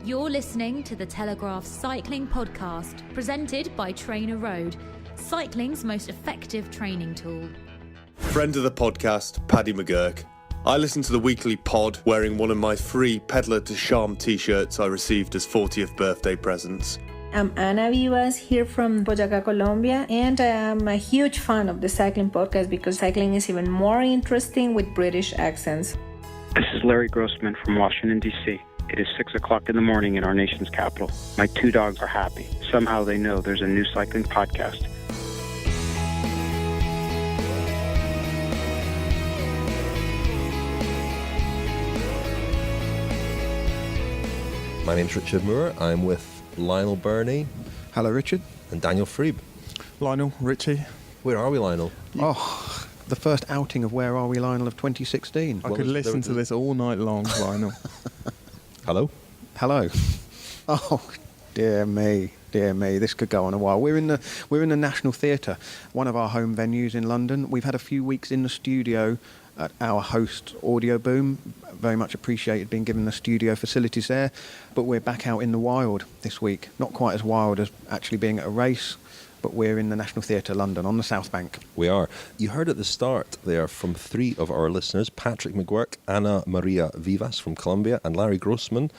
You're listening to the Telegraph Cycling Podcast, presented by Trainer Road, cycling's most effective training tool. Friend of the podcast, Paddy McGurk. I listen to the weekly pod wearing one of my free Peddler to Charm t-shirts I received as 40th birthday presents. I'm Ana Vivas here from Boyacá, Colombia, and I am a huge fan of the cycling podcast because cycling is even more interesting with British accents. This is Larry Grossman from Washington, D.C. It is 6 o'clock in the morning in our nation's capital. My two dogs are happy. Somehow they know there's a new cycling podcast. My name's Richard Moore. I'm with Lionel Birnie. Hello, Richard. And Daniel Friebe. Lionel, Richie. Where are we, Lionel? Oh, the first outing of Where Are We, Lionel of 2016. I could listen to this all night long, Lionel. Hello? Hello. Oh, dear me. This could go on a while. We're in the National Theatre, one of our home venues in London. We've had a few weeks in the studio at our host Audio Boom. Very much appreciated being given the studio facilities there. But we're back out in the wild this week. Not quite as wild as actually being at a race, but we're in the National Theatre, London, on the South Bank. We are. You heard at the start there from three of our listeners, Patrick McGurk, Ana Maria Vivas from Colombia, and Larry Grossman.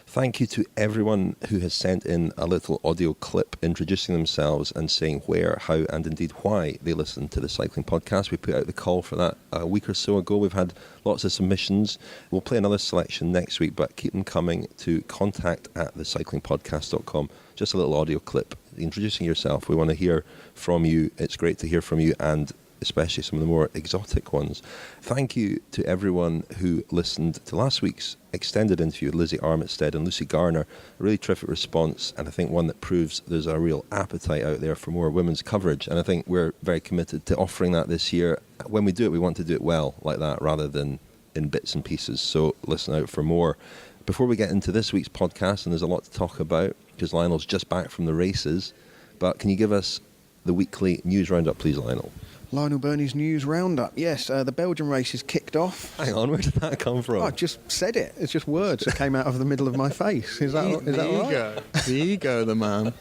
Thank you to everyone who has sent in a little audio clip introducing themselves and saying where, how, and indeed why they listen to the cycling podcast. We put out the call for that a week or so ago. We've had lots of submissions. We'll play another selection next week, but keep them coming to contact@thecyclingpodcast.com. Just a little audio clip introducing yourself. We want to hear from you. It's great to hear from you, and especially some of the more exotic ones. Thank you to everyone who listened to last week's extended interview with Lizzie Armitstead and Lucy Garner. A really terrific response, and I think one that proves there's a real appetite out there for more women's coverage, and I think we're very committed to offering that this year. When we do it, we want to do it well like that rather than in bits and pieces, so listen out for more. Before we get into this week's podcast, and there's a lot to talk about because Lionel's just back from the races, but can you give us the weekly news roundup, please, Lionel? Lionel Birnie's news roundup. Yes, the Belgian race is kicked off. Hang on, where did that come from? I just said it. It's just words that came out of the middle of my face. Is that all right? The ego, the man.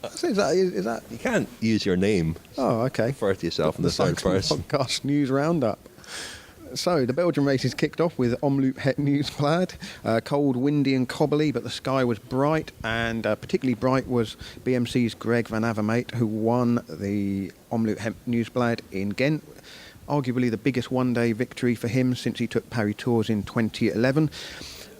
Is that? You can't use your name. Oh, okay. Refer to yourself in the third person. Podcast news roundup. So, the Belgian race is kicked off with Omloop Het Nieuwsblad. Cold, windy and cobbly, but the sky was bright, and particularly bright was BMC's Greg Van Avermaet, who won the Omloop Het Nieuwsblad in Ghent. Arguably the biggest one-day victory for him since he took Paris Tours in 2011.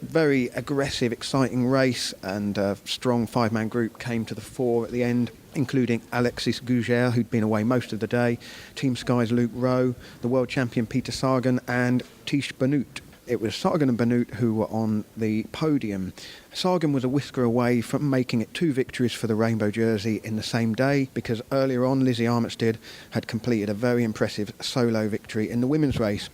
Very aggressive, exciting race, and a strong five-man group came to the fore at the end, including Alexis Gouger, who'd been away most of the day, Team Sky's Luke Rowe, the world champion Peter Sagan, and Tiesj Benoot. It was Sagan and Benoot who were on the podium. Sagan was a whisker away from making it 2 victories for the rainbow jersey in the same day, because earlier on Lizzie Armitstead had completed a very impressive solo victory in the women's race.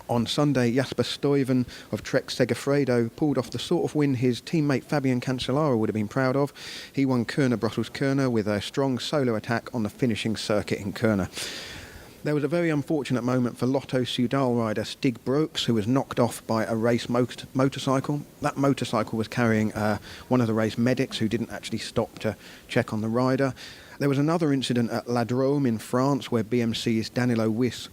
On Sunday, Jasper Stuyven of Trek Segafredo pulled off the sort of win his teammate Fabian Cancellara would have been proud of. He won Kuurne-Brussels-Kuurne with a strong solo attack on the finishing circuit in Kuurne. There was a very unfortunate moment for Lotto-Soudal rider Stig Brooks, who was knocked off by a race motorcycle. That motorcycle was carrying one of the race medics who didn't actually stop to check on the rider. There was another incident at La Drôme in France where BMC's Danilo Wyss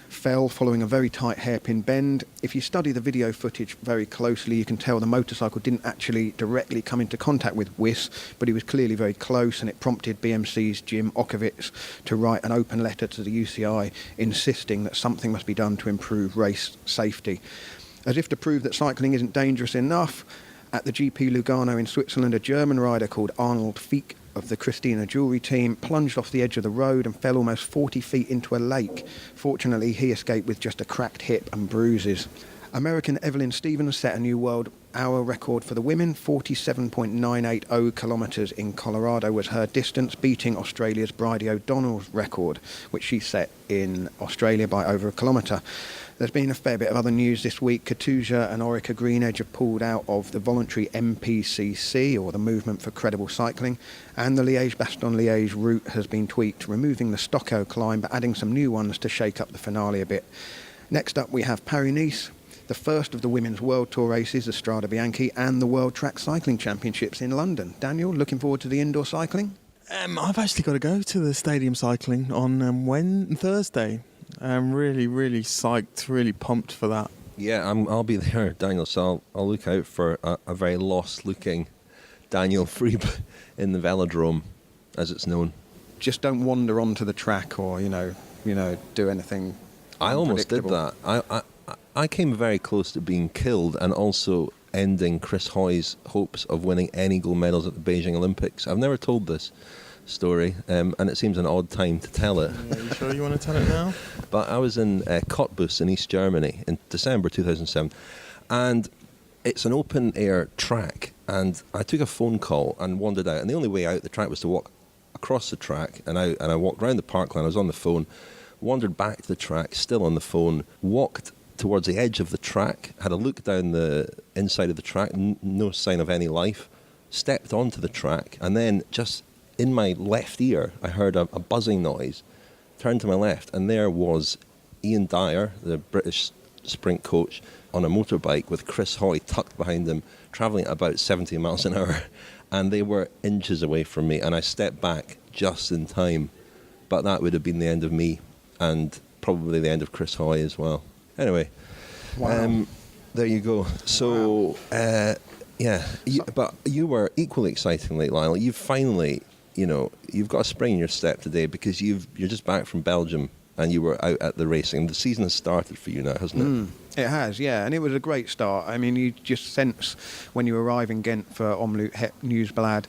fell following a very tight hairpin bend. If you study the video footage very closely, you can tell the motorcycle didn't actually directly come into contact with Wyss, but he was clearly very close, and it prompted BMC's Jim Okowitz to write an open letter to the UCI insisting that something must be done to improve race safety. As if to prove that cycling isn't dangerous enough, at the GP Lugano in Switzerland, a German rider called Arnold Fieck of the Christina Jewellery team plunged off the edge of the road and fell almost 40 feet into a lake. Fortunately, he escaped with just a cracked hip and bruises. American Evelyn Stevens set a new world hour record for the women. 47.980 kilometres in Colorado was her distance, beating Australia's Bridie O'Donnell's record, which she set in Australia by over a kilometre. There's been a fair bit of other news this week. Katusha and Orica Greenedge have pulled out of the voluntary MPCC, or the Movement for Credible Cycling, and the Liège-Bastogne-Liège route has been tweaked, removing the Stocco climb but adding some new ones to shake up the finale a bit. Next up we have Paris-Nice. the first of the Women's World Tour races, the Strade Bianche, and the World Track Cycling Championships in London. Daniel, looking forward to the indoor cycling? I've actually got to go to the stadium cycling on Thursday. I'm really, really psyched, really pumped for that. Yeah, I'll be there, Daniel, so I'll look out for a very lost-looking Daniel Friebe in the velodrome, as it's known. Just don't wander onto the track or, do anything. I almost did that. I came very close to being killed and also ending Chris Hoy's hopes of winning any gold medals at the Beijing Olympics. I've never told this story, and it seems an odd time to tell it. Are you sure you want to tell it now? But I was in Cottbus in East Germany in December 2007, and it's an open-air track, and I took a phone call and wandered out, and the only way out the track was to walk across the track and out, and I walked round the parkland. I was on the phone, wandered back to the track, still on the phone, walked towards the edge of the track, had a look down the inside of the track, no sign of any life, stepped onto the track, and then just in my left ear I heard a buzzing noise, turned to my left, and there was Ian Dyer, the British sprint coach, on a motorbike with Chris Hoy tucked behind him, travelling at about 70 miles an hour, and they were inches away from me, and I stepped back just in time, but that would have been the end of me, and probably the end of Chris Hoy as well. Anyway, Wow. There you go. So, but you were equally excitingly, Lionel. You've finally, you've got a spring in your step today because you're just back from Belgium and you were out at the racing. The season has started for you now, hasn't it? It has, yeah, and it was a great start. I mean, you just sense when you arrive in Ghent for Het Nieuwsblad,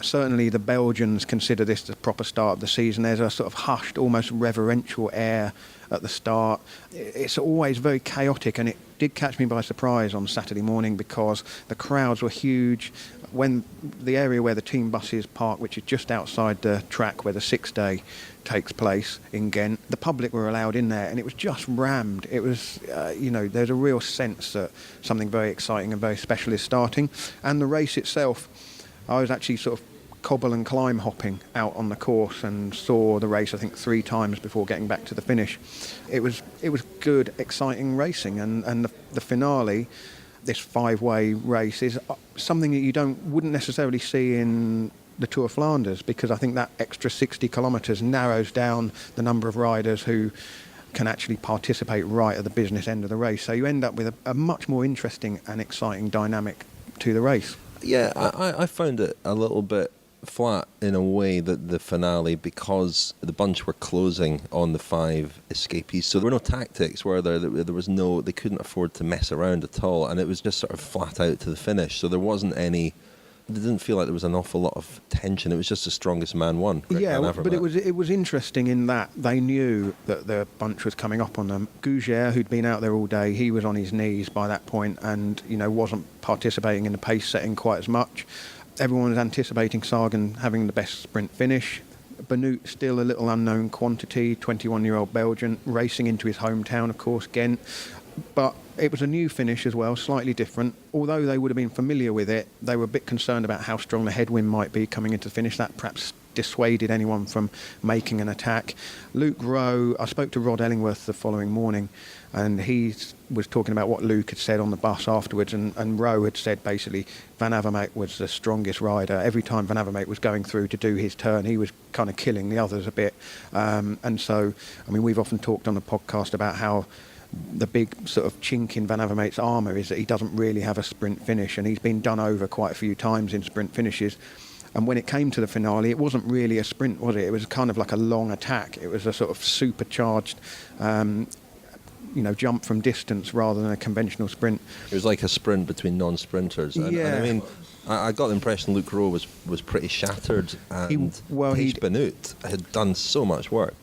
certainly the Belgians consider this the proper start of the season. There's a sort of hushed, almost reverential air at the start. It's always very chaotic, and it did catch me by surprise on Saturday morning because the crowds were huge. When the area where the team buses park, which is just outside the track where the 6-day takes place in Ghent, the public were allowed in there, and it was just rammed. It was, there's a real sense that something very exciting and very special is starting. And the race itself, I was actually sort of cobble and climb hopping out on the course and saw the race, I think, 3 times before getting back to the finish. It was good, exciting racing, and the finale, this 5-way race, is something that you wouldn't necessarily see in the Tour of Flanders, because I think that extra 60 kilometres narrows down the number of riders who can actually participate right at the business end of the race. So you end up with a much more interesting and exciting dynamic to the race. Yeah, I found it a little bit flat in a way, that the finale, because the bunch were closing on the 5 escapees, so there were no tactics, were there? There was no, they couldn't afford to mess around at all, and it was just sort of flat out to the finish, so there wasn't any, it didn't feel like there was an awful lot of tension. It was just the strongest man won. Greg Van Avermaet. But it was interesting in that they knew that the bunch was coming up on them. Gougier, who'd been out there all day, he was on his knees by that point and wasn't participating in the pace setting quite as much. Everyone was anticipating Sagan having the best sprint finish. Benoot, still a little unknown quantity, 21-year-old Belgian, racing into his hometown, of course, Ghent. But it was a new finish as well, slightly different. Although they would have been familiar with it, they were a bit concerned about how strong the headwind might be coming into the finish. That perhaps dissuaded anyone from making an attack. Luke Rowe, I spoke to Rod Ellingworth the following morning, and he was talking about what Luke had said on the bus afterwards, and Rowe had said basically Van Avermaet was the strongest rider. Every time Van Avermaet was going through to do his turn, he was kind of killing the others a bit. And so, I mean, we've often talked on the podcast about how the big sort of chink in Van Avermaet's armour is that he doesn't really have a sprint finish, and he's been done over quite a few times in sprint finishes. And when it came to the finale, it wasn't really a sprint, was it? It was kind of like a long attack. It was a sort of supercharged, jump from distance rather than a conventional sprint. It was like a sprint between non-sprinters. And I mean, I got the impression Luke Rowe was pretty shattered, and Tiesj Benoot had done so much work.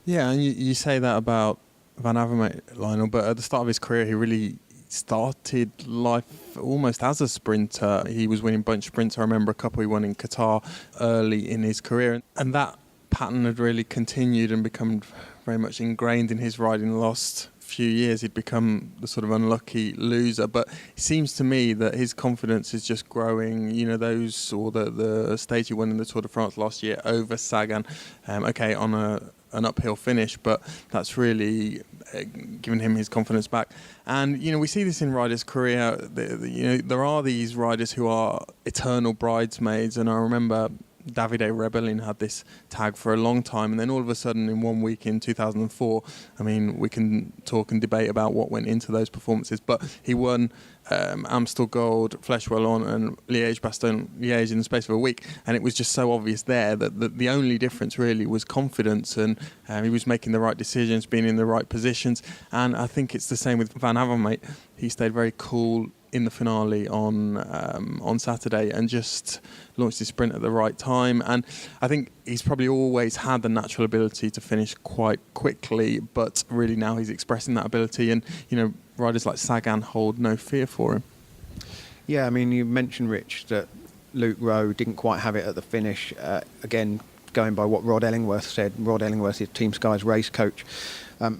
Yeah, and you say that about Van Avermaet, Lionel, but at the start of his career, he really started life almost as a sprinter. He was winning bunch sprints. I remember a couple he won in Qatar early in his career, and that pattern had really continued and become very much ingrained in his riding the last few years he'd become the sort of unlucky loser, but it seems to me that his confidence is just growing. You know, the stage he won in the Tour de France last year over Sagan, on an uphill finish, but that's really given him his confidence back. And you know, we see this in riders' career. There are these riders who are eternal bridesmaids, and I remember Davide Rebellin had this tag for a long time, and then all of a sudden in 1 week in 2004, I mean, we can talk and debate about what went into those performances, but he won Amstel Gold, Flèche Wallonne and Liège-Bastogne-Liège in the space of a week, and it was just so obvious there that the only difference really was confidence, and he was making the right decisions, being in the right positions. And I think it's the same with Van Avermaet. He stayed very cool in the finale on Saturday and just launched his sprint at the right time. And I think he's probably always had the natural ability to finish quite quickly, but really now he's expressing that ability, and you know, riders like Sagan hold no fear for him. Yeah, I mean, you mentioned, Rich, that Luke Rowe didn't quite have it at the finish. Again, going by what Rod Ellingworth said, Rod Ellingworth is Team Sky's race coach.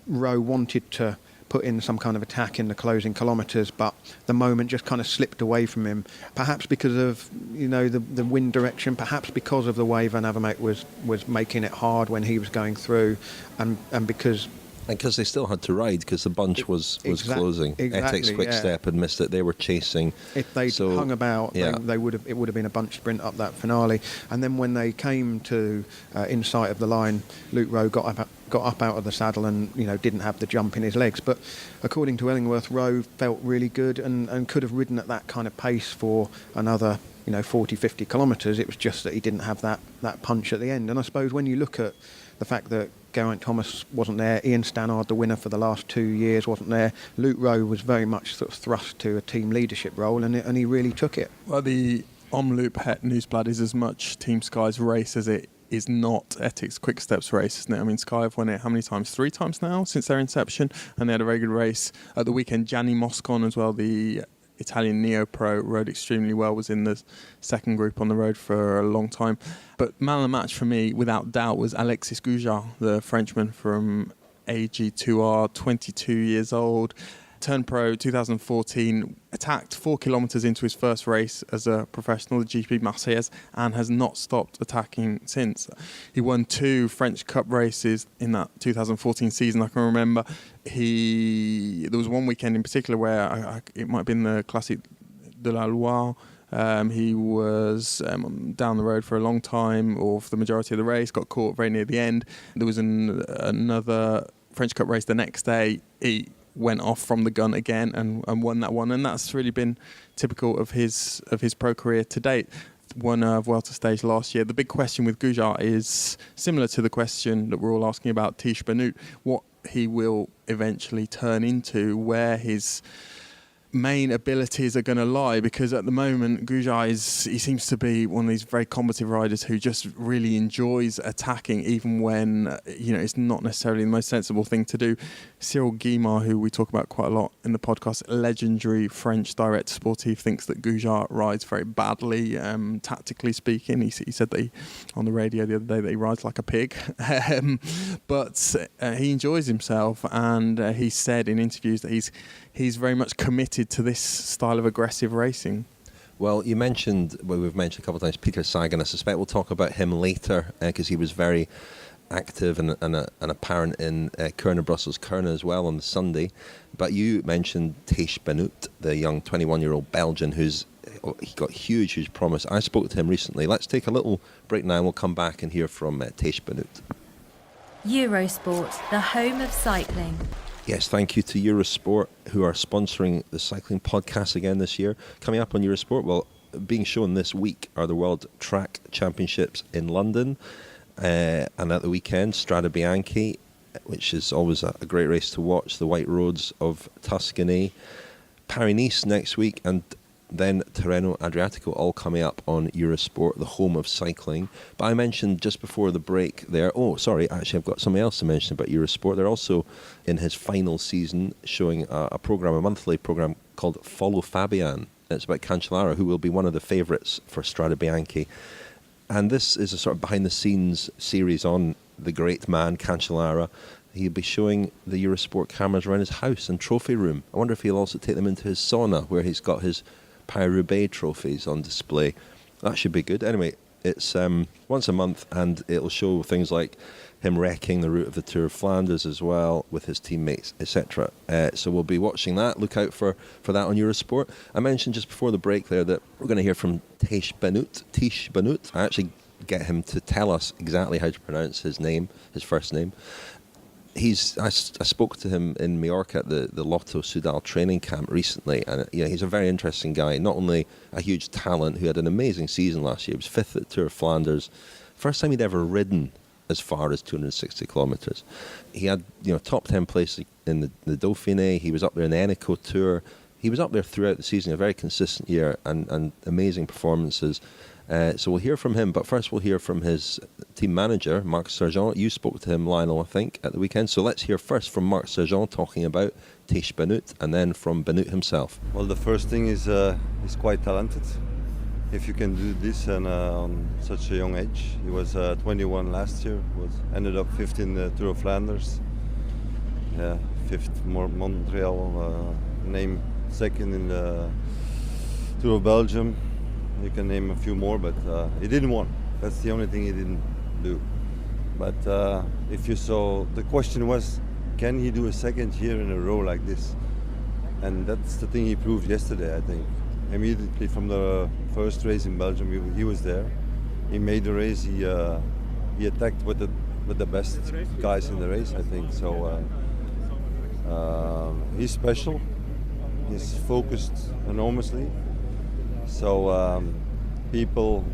Rowe wanted to put in some kind of attack in the closing kilometres, but the moment just kind of slipped away from him, perhaps because of, you know, the wind direction, perhaps because of the way Van Avermaet was making it hard when he was going through, and because they still had to ride because the bunch was closing. Exactly, Etix Quick-Step had missed it. They were chasing. If they'd hung about, it would have been a bunch sprint up that finale. And then when they came to in sight of the line, Luke Rowe got up out of the saddle and, you know, didn't have the jump in his legs. But according to Ellingworth, Rowe felt really good and could have ridden at that kind of pace for another, you know, 40, 50 kilometres. It was just that he didn't have that punch at the end. And I suppose when you look at the fact that Geraint Thomas wasn't there, Ian Stannard, the winner for the last 2 years, wasn't there, Luke Rowe was very much sort of thrust to a team leadership role, and he really took it. Well, the Omloop Het Nieuwsblad is as much Team Sky's race as it is not Etix Quick-Step's race, isn't it? I mean, Sky have won it how many times? 3 times now since their inception, and they had a very good race at the weekend. Gianni Moscon as well, the Italian neo-pro, rode extremely well, was in the second group on the road for a long time. But man of the match for me, without doubt, was Alexis Goujard, the Frenchman from AG2R, 22 years old. Turned pro 2014, attacked 4 kilometres into his first race as a professional, the GP Marseillaise, and has not stopped attacking since. He won 2 French Cup races in that 2014 season, I can remember. There was one weekend in particular where it might have been the Classique de la Loire. He was down the road for a long time, or for the majority of the race, got caught very near the end. There was another French Cup race the next day. He went off from the gun again and won that one, and that's really been typical of his pro career to date. Won a Vuelta stage last year. The big question with Goujard is similar to the question that we're all asking about Tiesj Benoot, what he will eventually turn into, where his main abilities are going to lie, because at the moment Goujard he seems to be one of these very combative riders who just really enjoys attacking, even when it's not necessarily the most sensible thing to do. Cyril Guimard, who we talk about quite a lot in the podcast, legendary French director sportif, thinks that Goujard rides very badly, tactically speaking. He said that on the radio the other day that he rides like a pig, but he enjoys himself, and he said in interviews that he's very much committed to this style of aggressive racing. Well, we've mentioned a couple of times Peter Sagan. I suspect we'll talk about him later because he was very active and apparent in Kuurne-Brussels-Kuurne as well on the Sunday. But you mentioned Tiesj Benoot, the young 21-year-old Belgian he got huge promise. I spoke to him recently. Let's take a little break now and we'll come back and hear from Tiesj Benoot. Eurosport, the home of cycling. Yes, thank you to Eurosport, who are sponsoring the cycling podcast again this year. Coming up on Eurosport, well, being shown this week are the World Track Championships in London. And at the weekend, Strade Bianche, which is always a great race to watch, the white roads of Tuscany. Paris-Nice next week, and then Tirreno Adriatico, all coming up on Eurosport, the home of cycling. But I mentioned just before the break there, I've got something else to mention about Eurosport. They're also in his final season showing a monthly program called Follow Fabian. It's about Cancellara, who will be one of the favourites for Strade Bianche. And this is a sort of behind-the-scenes series on the great man, Cancellara. he'll be showing the Eurosport cameras around his house and trophy room. I wonder if he'll also take them into his sauna, where he's got his Paris-Roubaix trophies on display. That should be good. Anyway, it's once a month, and it'll show things like him wrecking the route of the Tour of Flanders as well with his teammates, etc. So we'll be watching that. Look out for that on Eurosport. I mentioned just before the break there that we're going to hear from Tiesj Benoot. I actually get him to tell us exactly how to pronounce his name, his first name. I spoke to him in Mallorca at the Lotto-Soudal training camp recently, and he's a very interesting guy. Not only a huge talent who had an amazing season last year, he was 5th at the Tour of Flanders, first time he'd ever ridden as far as 260 kilometres. He had top 10 place in the Dauphiné. He was up there in the Eneco Tour. He was up there throughout the season, a very consistent year and amazing performances. So we'll hear from him, but first we'll hear from his team manager, Marc Sergeant. You spoke to him, Lionel, I think, at the weekend. So let's hear first from Marc Sergeant talking about Tiesj Benoot, and then from Benoot himself. Well, the first thing is he's quite talented. If you can do this and on such a young age. He was 21 last year, ended up 5th in the Tour of Flanders. 5th Montreal, named 2nd in the Tour of Belgium. You can name a few more, but he didn't win. That's the only thing he didn't do. But if you saw, the question was, can he do a second year in a row like this? And that's the thing he proved yesterday, I think. Immediately from the first race in Belgium, he was there. He made the race. He attacked with the best guys in the race, I think. So he's special. He's focused enormously. So people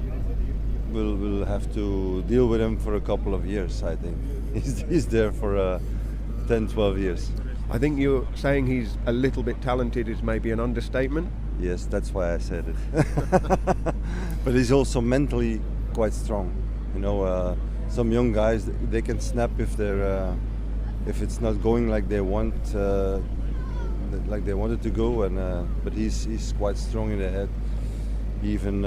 will have to deal with him for a couple of years, I think. He's there for 10, 12 years. I think you're saying he's a little bit talented is maybe an understatement. Yes, that's why I said it. But he's also mentally quite strong. Some young guys, they can snap if it's not going like they want, like they wanted to go. But he's quite strong in the head. Even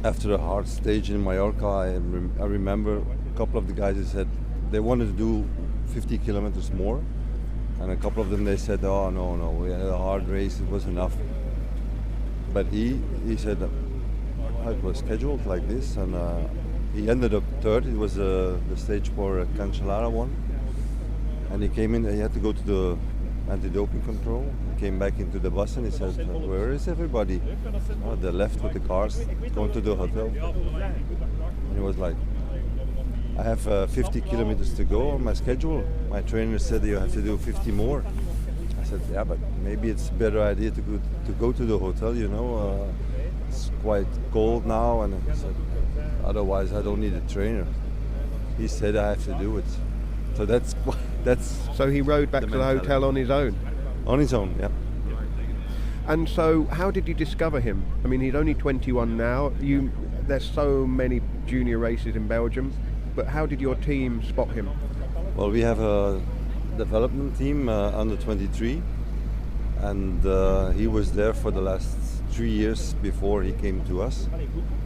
after a hard stage in Mallorca, I remember a couple of the guys who said they wanted to do 50 kilometers more, and a couple of them they said, "Oh no, we had a hard race, it was enough." But he said it was scheduled like this, and he ended up 3rd. It was the stage for Cancellara one, and he came in. He had to go to the anti-doping control. He came back into the bus and he said, "Where is everybody?" "Oh, they left with the cars, going to the hotel." And he was like, "I have 50 kilometers to go on my schedule. My trainer said you have to do 50 more." I said, "Yeah, but maybe it's a better idea to go to the hotel, it's quite cold now." And he said, "Otherwise I don't need a trainer." He said, "I have to do it." So that's So he rode back to the hotel on his own? On his own, yeah. And so how did you discover him? I mean, he's only 21 now. There's so many junior races in Belgium, but how did your team spot him? Well, we have a development team under 23, and he was there for the last 3 years before he came to us.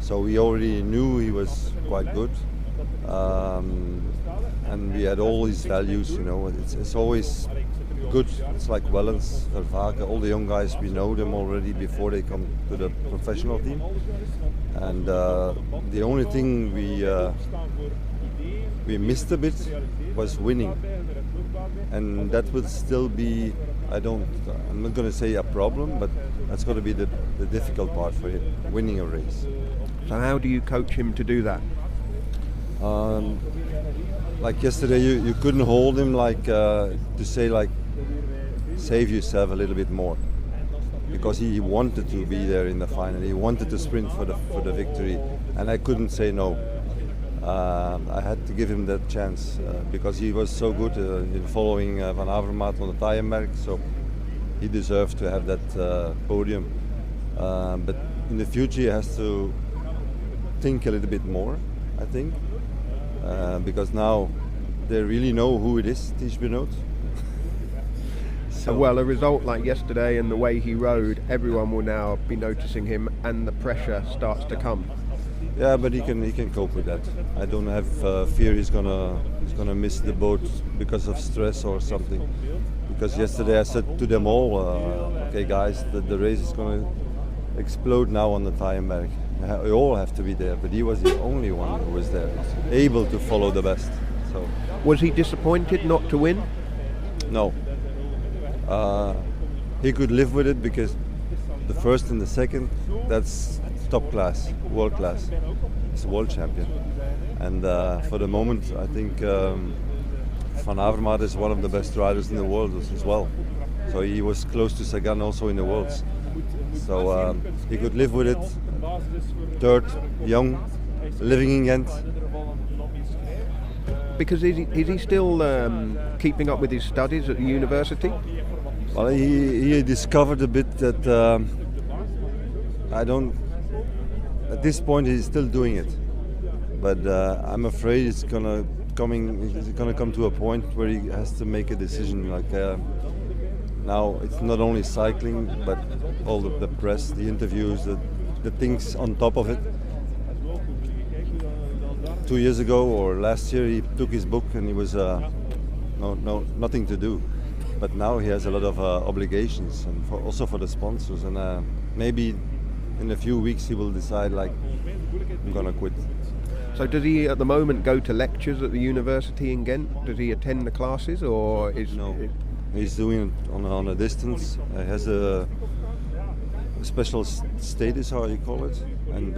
So we already knew he was quite good. And we had all his values, it's always good. It's like Wellens, Vervaken, all the young guys, we know them already before they come to the professional team. And the only thing we missed a bit was winning. And that would still be, I'm not going to say a problem, but that's going to be the difficult part for him, winning a race. So how do you coach him to do that? Like yesterday, you couldn't hold him to say save yourself a little bit more, because he wanted to be there in the final. He wanted to sprint for the victory, and I couldn't say no. I had to give him that chance because he was so good in following Van Avermaet on the Tijenberg, so he deserved to have that podium. But in the future, he has to think a little bit more, I think. Because now they really know who it is, Tiesj Benoot. Well, a result like yesterday and the way he rode, everyone will now be noticing him and the pressure starts to come. Yeah, but he can cope with that. I don't have fear he's gonna miss the boat because of stress or something. Because yesterday I said to them all, okay guys, the race is gonna explode now on the Tyenberg. We all have to be there, but he was the only one who was there, able to follow the best. So Was he disappointed not to win? no, he could live with it because the first and the second, that's top class, world class. He's a world champion, and for the moment, I think Van Avermaet is one of the best riders in the world as well. So he was close to Sagan also in the worlds. So he could live with it. Third, young, living in Ghent. Because is he still keeping up with his studies at the university? Well, he discovered a bit that at this point he's still doing it, but I'm afraid it's gonna come to a point where he has to make a decision. Like now, it's not only cycling, but all the press, the interviews, the things on top of it. 2 years ago or last year, he took his book and he was nothing to do. But now he has a lot of obligations, and also for the sponsors. And maybe in a few weeks he will decide, like, I'm gonna quit. So does he at the moment go to lectures at the university in Ghent? Does he attend the classes, or is No? He's doing it on a distance. He has a special status, how you call it, and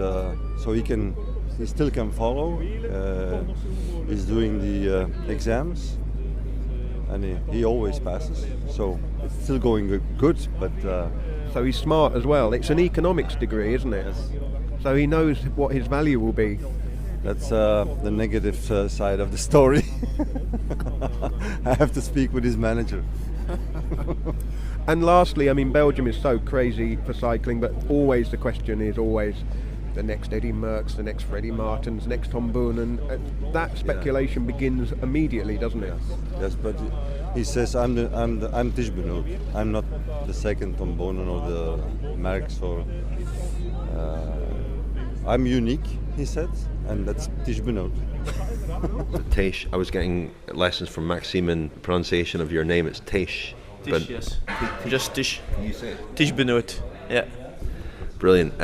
so he still can follow. He's doing the exams, and he always passes. So it's still going good, but So he's smart as well. It's an economics degree, isn't it? Yes. So he knows what his value will be. that's the negative side of the story. I have to speak with his manager. And lastly, I mean, Belgium is so crazy for cycling, but always the question is always the next Eddy Merckx, the next Freddie Martins, next Tom Boonen. That speculation begins immediately, doesn't it? Yes, but he says I'm Tiesj Benoot. I'm not the second Tom Boonen or the Merckx or. I'm unique, he said, and that's Tiesj Benoot. Tiesj, I was getting lessons from Maxime in pronunciation of your name. It's Tiesj. Tiesj, yes. Just Tiesj. You say it. Tiesj Benoot. Yeah. Brilliant.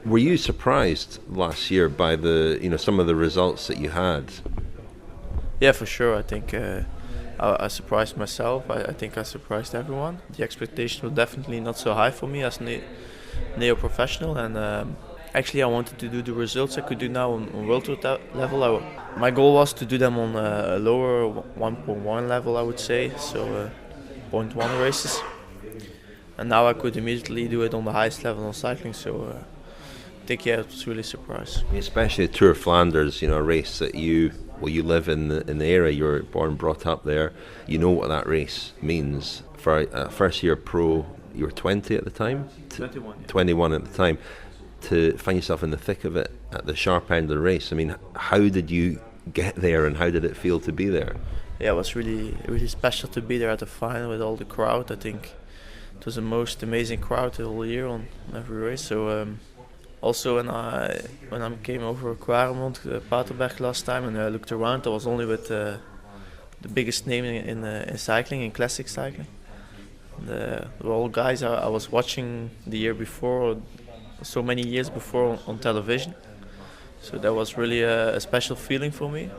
Were you surprised last year by some of the results that you had? Yeah, for sure. I think I surprised myself. I think I surprised everyone. The expectations were definitely not so high for me as neo-professional, and actually I wanted to do the results I could do now on World Tour level. My goal was to do them on a lower 1.1 level, I would say, so 0.1 races. And now I could immediately do it on the highest level on cycling, so I think it was really a surprise. Especially the Tour of Flanders, a race that you live in the area. You were born and brought up there. You know what that race means. For a first year pro, you were 20 at the time? 21. Yeah. 21 at the time. To find yourself in the thick of it at the sharp end of the race. I mean, how did you get there and how did it feel to be there? Yeah, it was really, really special to be there at the final with all the crowd. I think it was the most amazing crowd the whole year on every race. So also when I came over Kuurne-Brussels, Paterberg last time, and I looked around, I was only with the biggest name in cycling, in classic cycling. And, the all guys I was watching the year before, so many years before on television. So that was really a special feeling for me.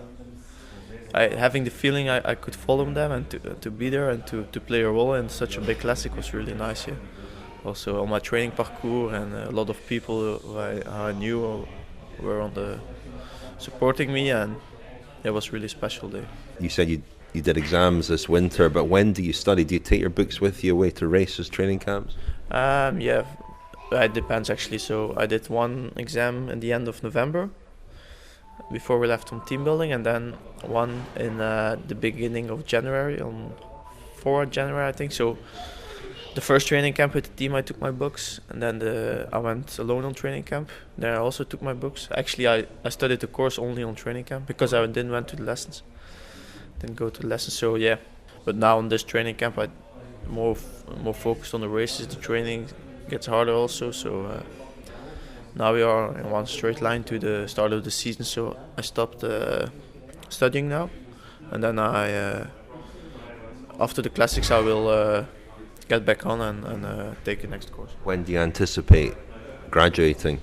Having the feeling I could follow them and to be there and to play a role in such a big classic was really nice. Yeah. Also on my training parcours, and a lot of people who I knew were supporting me, and it was really a special day. You said you did exams this winter, but when do you study? Do you take your books with you away to races, training camps? Yeah, it depends actually. So I did one exam in the end of November, before we left on team building, and then one in the beginning of January, on 4th January I think. So the first training camp with the team I took my books, and then I went alone on training camp. There I also took my books. Actually I studied the course only on training camp because I didn't went to the lessons. Didn't go to the lessons, so yeah. But now on this training camp I more focused on the races. The training gets harder also, so now we are in one straight line to the start of the season. So I stopped studying now, and then after the classics I will get back on and take the next course. When do you anticipate graduating?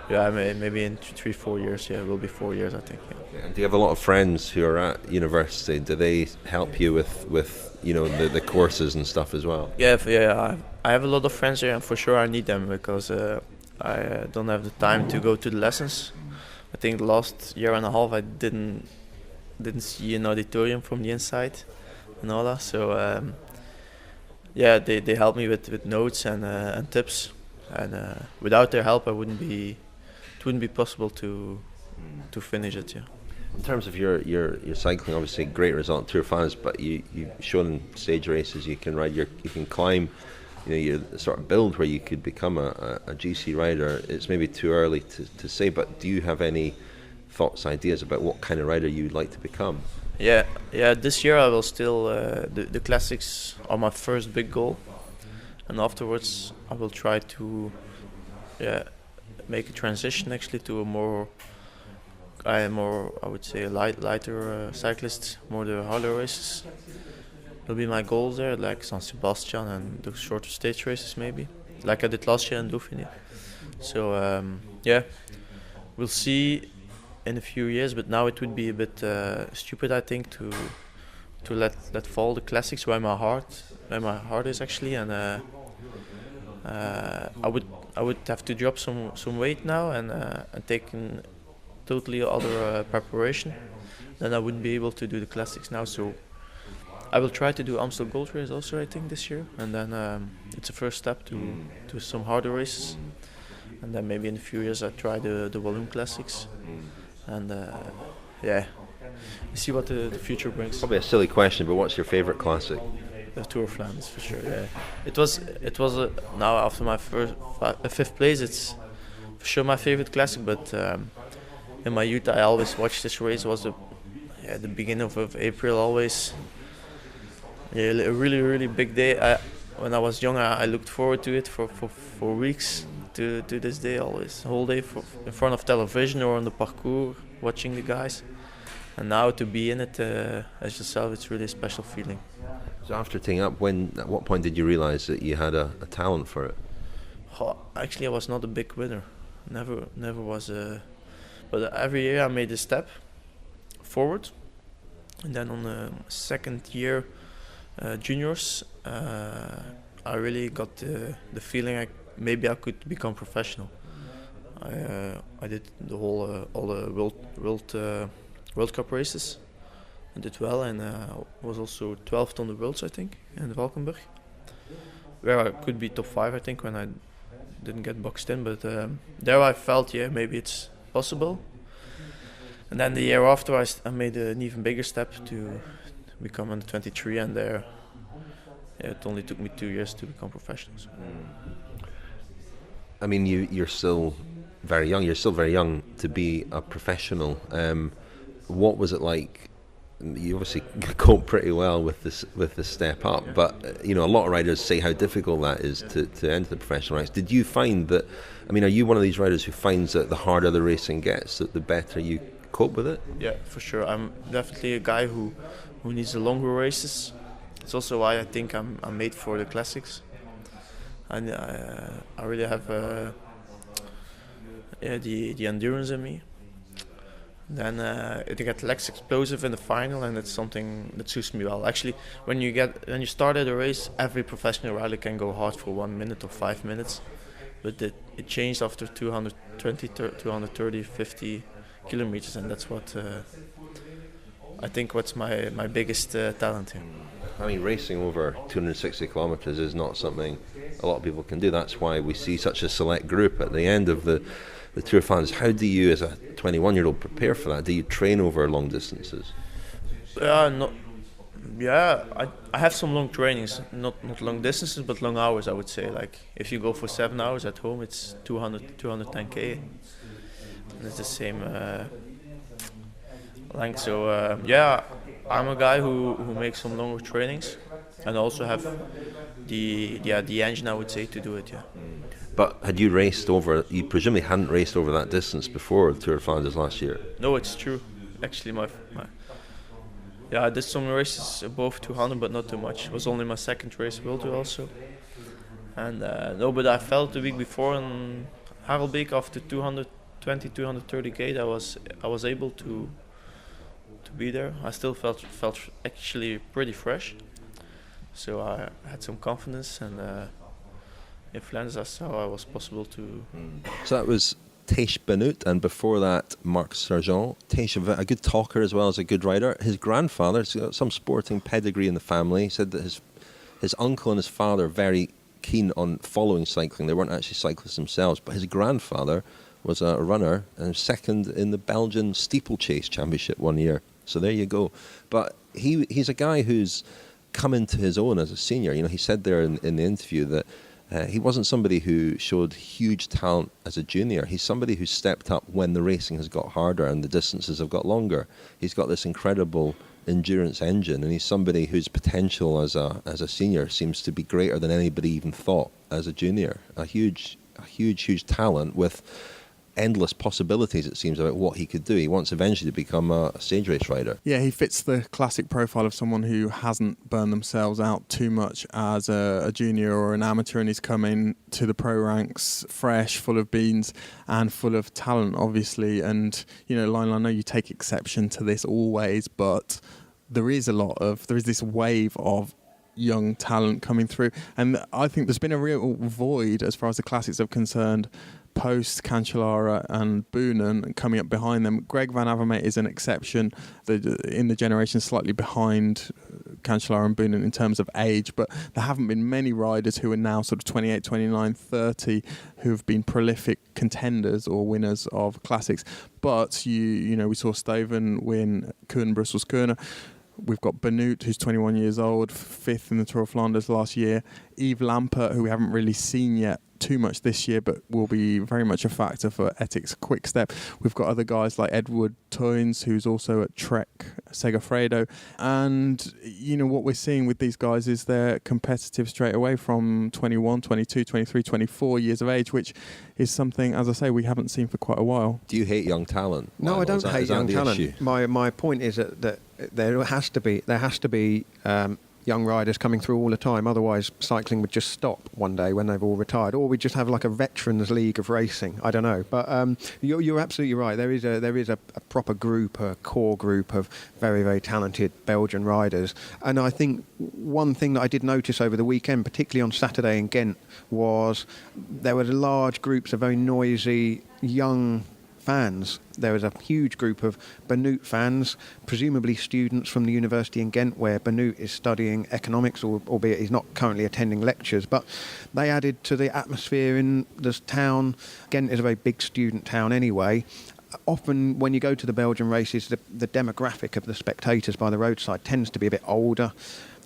Yeah, maybe in 3-4 years. Yeah, it will be 4 years, I think. Yeah. And do you have a lot of friends who are at university? Do they help you with the courses and stuff as well? Yeah. I have a lot of friends here, and for sure I need them because I don't have the time to go to the lessons. I think the last year and a half I didn't see an auditorium from the inside and all that. So they help me with notes and tips, and without their help it wouldn't be possible to finish it. Yeah. In terms of your cycling, obviously great result in Tour of Flanders, but you've shown in stage races you can ride, you can climb, your sort of build where you could become a GC rider. It's maybe too early to say, but do you have any thoughts, ideas about what kind of rider you'd like to become? Yeah. This year I will still the classics are my first big goal, and afterwards I will try to make a transition actually to a more I would say lighter cyclist, more the harder races. Will be my goals there, like San Sebastian and the shorter stage races maybe, like I did last year in Dauphiné. So we'll see in a few years, but now it would be a bit stupid, I think, to let fall the classics where my heart is actually, and I would have to drop some weight now and take in totally other preparation. Then I wouldn't be able to do the classics now. So I will try to do Amstel Gold Race also, I think, this year, and then it's a first step to some harder races, and then maybe in a few years I try the Walloon Classics, and see what the future brings. Probably a silly question, but what's your favourite classic? The Tour of Flanders, for sure. Yeah, it was now after my fifth place, it's for sure my favorite classic. But in my youth, I always watched this race. It was the beginning of April always. Yeah, a really big day. When I was young, I looked forward to it for weeks. To this day, always whole day in front of television or on the parcours, watching the guys. And now to be in it as yourself, it's really a special feeling. So after taking up, at what point did you realise that you had a talent for it? Actually, I was not a big winner. Never was but every year I made a step forward. And then on the second year juniors, I really got the feeling maybe I could become professional. I did all the World Cup races. I did well, and was also 12th on the Worlds, I think, in Valkenburg, where I could be top 5, I think, when I didn't get boxed in. But there I felt, maybe it's possible. And then the year after, I made an even bigger step to become under 23, and there it only took me 2 years to become professional. So. I mean, you're still very young. You're still very young to be a professional. What was it like? You obviously cope pretty well with the step up, but a lot of riders say how difficult that is to enter the professional ranks. Did you find that? I mean, are you one of these riders who finds that the harder the racing gets, that the better you cope with it? Yeah, for sure. I'm definitely a guy who needs the longer races. It's also why I think I'm made for the classics. And I really have the endurance in me. Then it gets less explosive in the final, and it's something that suits me well. Actually, when you start at a race, every professional rider can go hard for 1 minute or 5 minutes, but it changed after 220, 230, 50 kilometers, and that's what I think what's my biggest talent here. I mean, racing over 260 kilometers is not something a lot of people can do. That's why we see such a select group at the end of the Tour of Flanders. How do you, as a 21-year-old, prepare for that? Do you train over long distances? I have some long trainings, not long distances, but long hours, I would say. Like, if you go for 7 hours at home, it's 210k. And it's the same length. So, I'm a guy who makes some longer trainings, and also have the engine, I would say, to do it. Yeah. But had you raced over, you presumably hadn't raced over that distance before the Tour of Flanders last year? No, it's true. Actually, I did some races above 200, but not too much. It was only my second race World Tour also. And but I felt the week before in Harelbeek after 220, 230 gate, I was able to be there. I still felt actually pretty fresh. So I had some confidence, and in Flanders I saw I was possible to. So that was Tiesj Benoot, and before that Marc Sergeant. Tiesj, a good talker as well as a good rider. His grandfather's got some sporting pedigree in the family. He said that his uncle and his father are very keen on following cycling. They weren't actually cyclists themselves, but his grandfather was a runner and second in the Belgian steeplechase championship one year. So there you go. But he's a guy who's come into his own as a senior. You know, he said there in the interview that he wasn't somebody who showed huge talent as a junior. He's somebody who stepped up when the racing has got harder and the distances have got longer. He's got this incredible endurance engine, and he's somebody whose potential as a senior seems to be greater than anybody even thought as a junior. A huge talent with endless possibilities, it seems, about what he could do. He wants eventually to become a stage race rider. Yeah, he fits the classic profile of someone who hasn't burned themselves out too much as a junior or an amateur, and he's come in to the pro ranks fresh, full of beans and full of talent, obviously. And, you know, Lionel, I know you take exception to this always, but there is this wave of young talent coming through, and I think there's been a real void as far as the classics are concerned post Cancellara and Boonen coming up behind them. Greg Van Avermaet is an exception in the generation slightly behind Cancellara and Boonen in terms of age, but there haven't been many riders who are now sort of 28, 29, 30 who have been prolific contenders or winners of classics. But you know, we saw Stuyven win Kuurne-Brussels-Kuurne. We've got Benoot, who's 21 years old, 5th in the Tour of Flanders last year. Yves Lampert, who we haven't really seen yet too much this year, but will be very much a factor for Ethics Quickstep. We've got other guys like Edward Toynes, who's also at Trek Segafredo. And, you know, what we're seeing with these guys is they're competitive straight away from 21, 22, 23, 24 years of age, which is something, as I say, we haven't seen for quite a while. Do you hate young talent? No, I don't hate young talent. Issue? My point is that there has to be young riders coming through all the time. Otherwise, cycling would just stop one day when they've all retired, or we just have like a veterans league of racing. I don't know, but you're absolutely right. There is a proper group, a core group of very, very talented Belgian riders. And I think one thing that I did notice over the weekend, particularly on Saturday in Ghent, was there were large groups of very noisy young fans. There was a huge group of Benoot fans, presumably students from the University in Ghent, where Benoot is studying economics, albeit he's not currently attending lectures. But they added to the atmosphere in this town. Ghent is a very big student town anyway. Often when you go to the Belgian races, the demographic of the spectators by the roadside tends to be a bit older.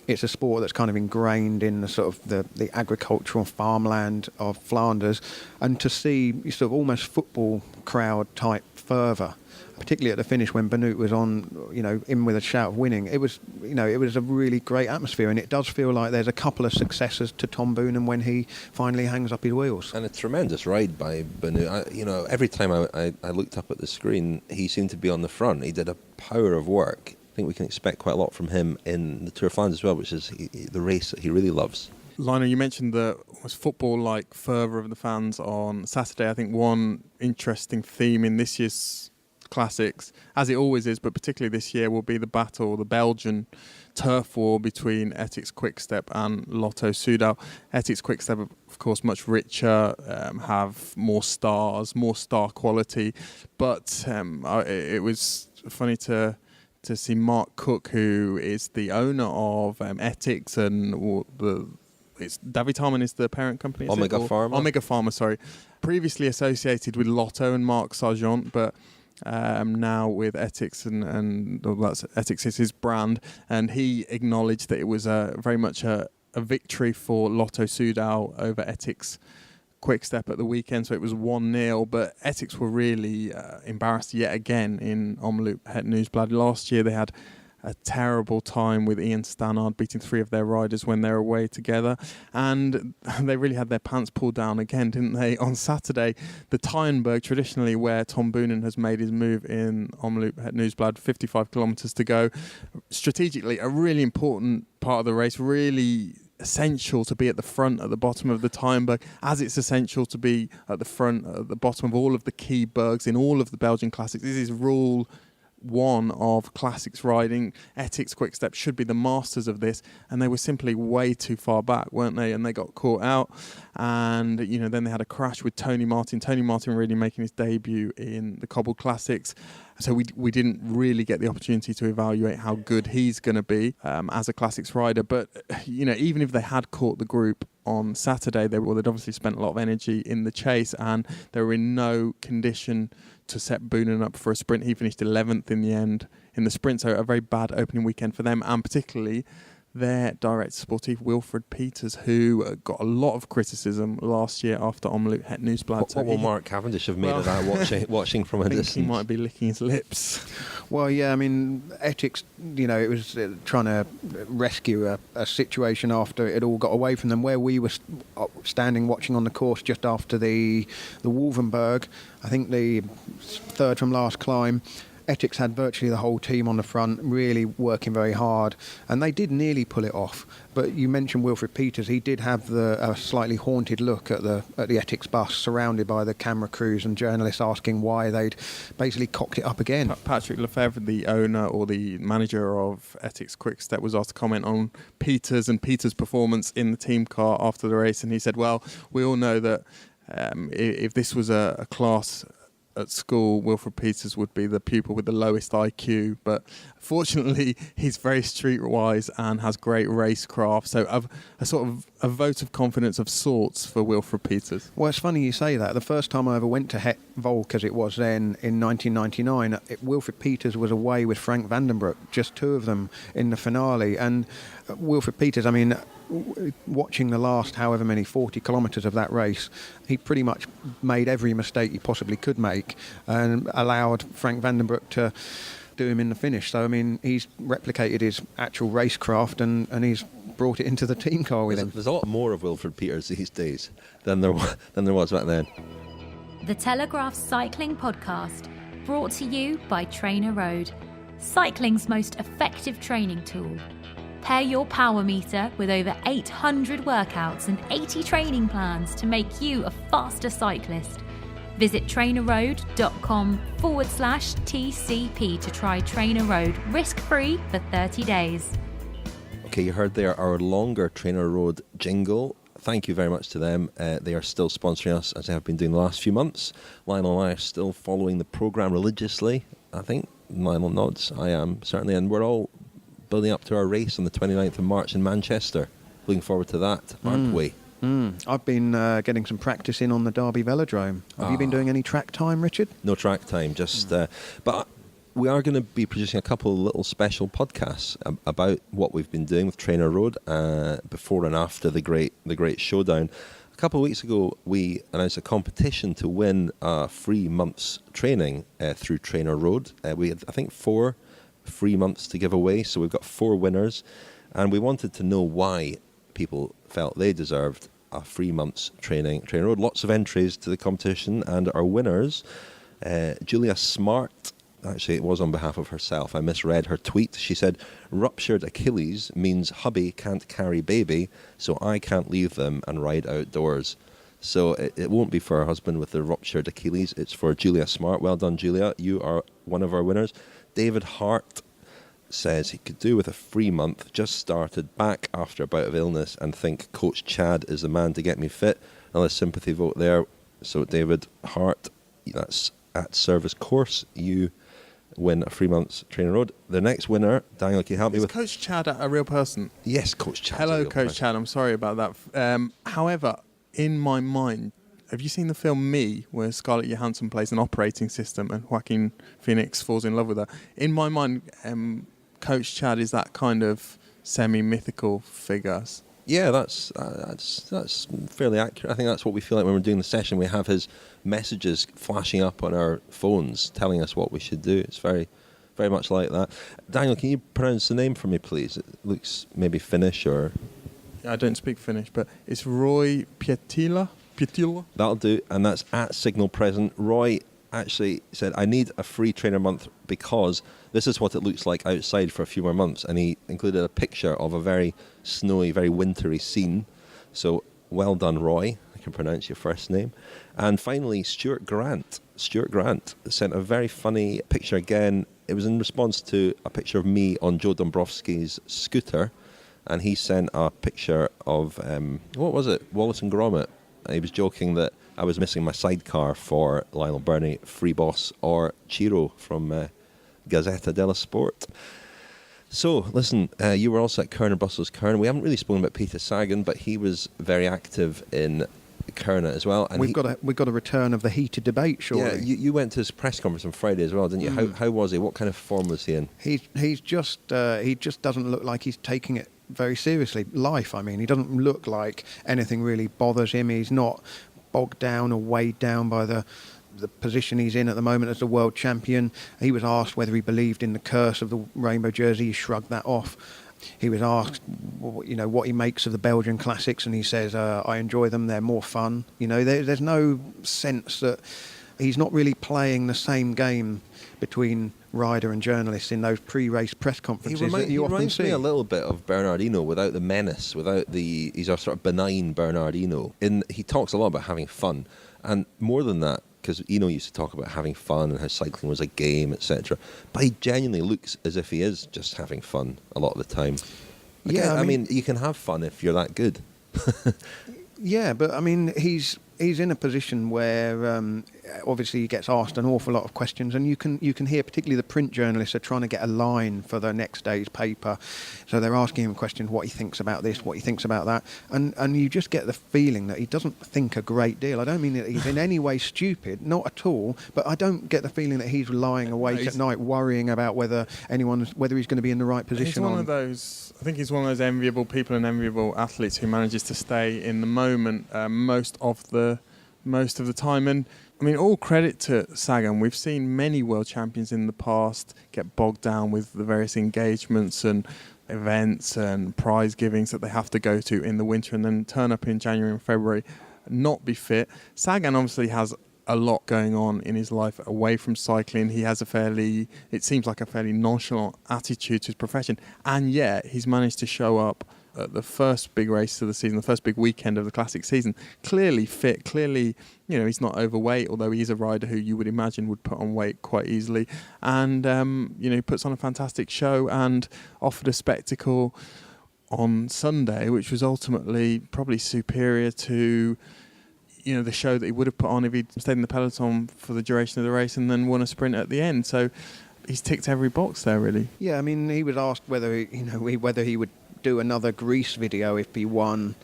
It's a sport that's kind of ingrained in the sort of the agricultural farmland of Flanders, and to see sort of almost football crowd type fervour, particularly at the finish when Benoot was on, you know, in with a shout of winning. It was a really great atmosphere, and it does feel like there's a couple of successors to Tom Boonen when he finally hangs up his wheels. And a tremendous ride by Benoot. Every time I looked up at the screen, he seemed to be on the front. He did a power of work. I think we can expect quite a lot from him in the Tour of Flanders as well, which is the race that he really loves. Lionel, you mentioned the football-like fervour of the fans on Saturday. I think one interesting theme in this year's classics, as it always is, but particularly this year, will be the Belgian turf war between Ethics Quickstep and Lotto-Soudal. Ethics Quickstep, of course, much richer, have more stars, more star quality, but it was funny to see Mark Cook, who is the owner of Ethics, and David Harmon is the parent company. Omega Pharma, sorry. Previously associated with Lotto and Marc Sergeant, but now with Ethics, and that's Ethics is his brand. And he acknowledged that it was very much a victory for Lotto-Soudal over Ethics Quickstep at the weekend, so it was 1-0, but Ethics were really embarrassed yet again in Het Nieuwsblad. Last year they had a terrible time with Ian Stannard beating 3 of their riders when they're away together, and they really had their pants pulled down again, didn't they? On Saturday, the Tyenberg, traditionally where Tom Boonen has made his move in Omloop Het Nieuwsblad, 55 kilometres to go. Strategically, a really important part of the race, really essential to be at the front, at the bottom of the Tyenberg, as it's essential to be at the front, at the bottom of all of the key bergs in all of the Belgian classics. This is rule 1 of classics riding. Ethics Quick-Step should be the masters of this, and they were simply way too far back, weren't they? And they got caught out, and then they had a crash with Tony Martin really making his debut in the cobbled classics. So we didn't really get the opportunity to evaluate how good he's going to be as a classics rider. But even if they had caught the group on Saturday, they'd obviously spent a lot of energy in the chase, and they were in no condition to set Boonen up for a sprint. He finished 11th in the end in the sprint, so a very bad opening weekend for them, and particularly their director sportif, Wilfred Peters, who got a lot of criticism last year after Omloop Het Nieuwsblad. What will Mark Cavendish have made of that, watching from a distance? He might be licking his lips. Well, yeah, I mean, Ethics, it was trying to rescue a situation after it all got away from them, where we were standing watching on the course just after the Wolvenberg, I think the third from last climb. Ethics had virtually the whole team on the front, really working very hard, and they did nearly pull it off. But you mentioned Wilfred Peters; he did have a slightly haunted look at the Ethics bus, surrounded by the camera crews and journalists asking why they'd basically cocked it up again. Patrick Lefebvre, the owner or the manager of Ethics Quick-Step, was asked to comment on Peters and Peters' performance in the team car after the race, and he said, "Well, we all know that if this was a class at school, Wilfred Peters would be the pupil with the lowest IQ, but fortunately he's very streetwise and has great racecraft, so a sort of a vote of confidence of sorts for Wilfred Peters." Well, it's funny you say that. The first time I ever went to Het Volk, as it was then, in 1999, Wilfred Peters was away with Frank Vandenbroek, just 2 of them in the finale, and Wilfred Peters, I mean, watching the last however many 40 kilometres of that race, he pretty much made every mistake he possibly could make and allowed Frank Vandenbroek to do him in the finish. So, I mean, he's replicated his actual racecraft and he's brought it into the team car with him. There's a lot more of Wilfred Peters these days than there was back then. The Telegraph Cycling Podcast, brought to you by Trainer Road, cycling's most effective training tool. Pair your power meter with over 800 workouts and 80 training plans to make you a faster cyclist. Visit trainerroad.com/TCP to try Trainer Road risk-free for 30 days. Okay, you heard there our longer Trainer Road jingle. Thank you very much to them. They are still sponsoring us, as they have been doing the last few months. Lionel and I are still following the programme religiously, I think. Lionel nods, I am, certainly. And we're all building up to our race on the 29th of March in Manchester. Looking forward to that, aren't we? I've been getting some practice in on the Derby Velodrome. Have you been doing any track time, Richard? No track time, just... but we are going to be producing a couple of little special podcasts about what we've been doing with Trainer Road before and after the great showdown. A couple of weeks ago, we announced a competition to win a free month's training through Trainer Road. We had, I think, 4 free months to give away, so we've got 4 winners, and we wanted to know why people felt they deserved a free month's training. Trainer Road, lots of entries to the competition, and our winners, Julia Smart. Actually, it was on behalf of herself. I misread her tweet. She said, "Ruptured Achilles means hubby can't carry baby, so I can't leave them and ride outdoors." So it won't be for her husband with the ruptured Achilles. It's for Julia Smart. Well done, Julia. You are one of our winners. David Hart says he could do with a free month. Just started back after a bout of illness and think Coach Chad is the man to get me fit. Another sympathy vote there. So David Hart, that's at Service Course. You win a free month's Trainer Road. The next winner, Daniel, can you help me with... Is Coach Chad a real person? Yes, Coach Chad. Hello, Coach Chad. I'm sorry about that. However, in my mind, have you seen the film Me, where Scarlett Johansson plays an operating system and Joaquin Phoenix falls in love with her? In my mind, Coach Chad is that kind of semi-mythical figure. Yeah, that's fairly accurate. I think that's what we feel like when we're doing the session. We have his messages flashing up on our phones telling us what we should do. It's very, very much like that. Daniel, can you pronounce the name for me, please? It looks maybe Finnish or... I don't speak Finnish, but it's Roy Pietila. That'll do, and that's at Signal Present. Roy actually said, I need a free trainer month because this is what it looks like outside for a few more months. And he included a picture of a very snowy, very wintry scene. So well done, Roy. I can pronounce your first name. And finally, Stuart Grant. Stuart Grant sent a very funny picture again. It was in response to a picture of me on Joe Dombrowski's scooter. And he sent a picture of, what was it? Wallace and Gromit. He was joking that I was missing my sidecar for Lionel Birnie, Friebe, or Ciro from Gazzetta dello Sport. So, listen, you were also at Kuurne-Brussels-Kuurne. We haven't really spoken about Peter Sagan, but he was very active in Kuurne as well. And we've got a return of the heated debate, surely. Yeah, you went to his press conference on Friday as well, didn't you? How was he? What kind of form was he in? He just doesn't look like he's taking it very seriously. Life, I mean, he doesn't look like anything really bothers him. He's not bogged down or weighed down by the position he's in at the moment as the world champion. He was asked whether he believed in the curse of the rainbow jersey. He shrugged that off. He was asked, what he makes of the Belgian classics, and he says, I enjoy them, they're more fun. There's no sense that he's not really playing the same game between rider and journalist in those pre-race press conferences that you often see. He reminds me a little bit of Bernardino without the menace, he's a sort of benign Bernardino. He talks a lot about having fun, and more than that, because Eno used to talk about having fun and how cycling was a game, etc. But he genuinely looks as if he is just having fun a lot of the time. I mean, you can have fun if you're that good. Yeah, but I mean, he's in a position where obviously he gets asked an awful lot of questions, and you can hear particularly the print journalists are trying to get a line for the next day's paper, so they're asking him questions, what he thinks about this, what he thinks about that, and you just get the feeling that he doesn't think a great deal. I don't mean that he's in any way stupid, not at all, but I don't get the feeling that he's lying awake at night worrying about whether he's going to be in the right position. I think he's one of those enviable people and enviable athletes who manages to stay in the moment most of the time. And I mean, all credit to Sagan. We've seen many world champions in the past get bogged down with the various engagements and events and prize givings that they have to go to in the winter and then turn up in January and February, not be fit. Sagan obviously has a lot going on in his life away from cycling. He has it seems like a fairly nonchalant attitude to his profession, and yet he's managed to show up at the first big race of the season, the first big weekend of the classic season, clearly fit, clearly, he's not overweight, although he is a rider who you would imagine would put on weight quite easily, and he puts on a fantastic show and offered a spectacle on Sunday which was ultimately probably superior to the show that he would have put on if he'd stayed in the peloton for the duration of the race and then won a sprint at the end. So he's ticked every box there, really. Yeah, I mean, he was asked whether he would do another Greece video if he won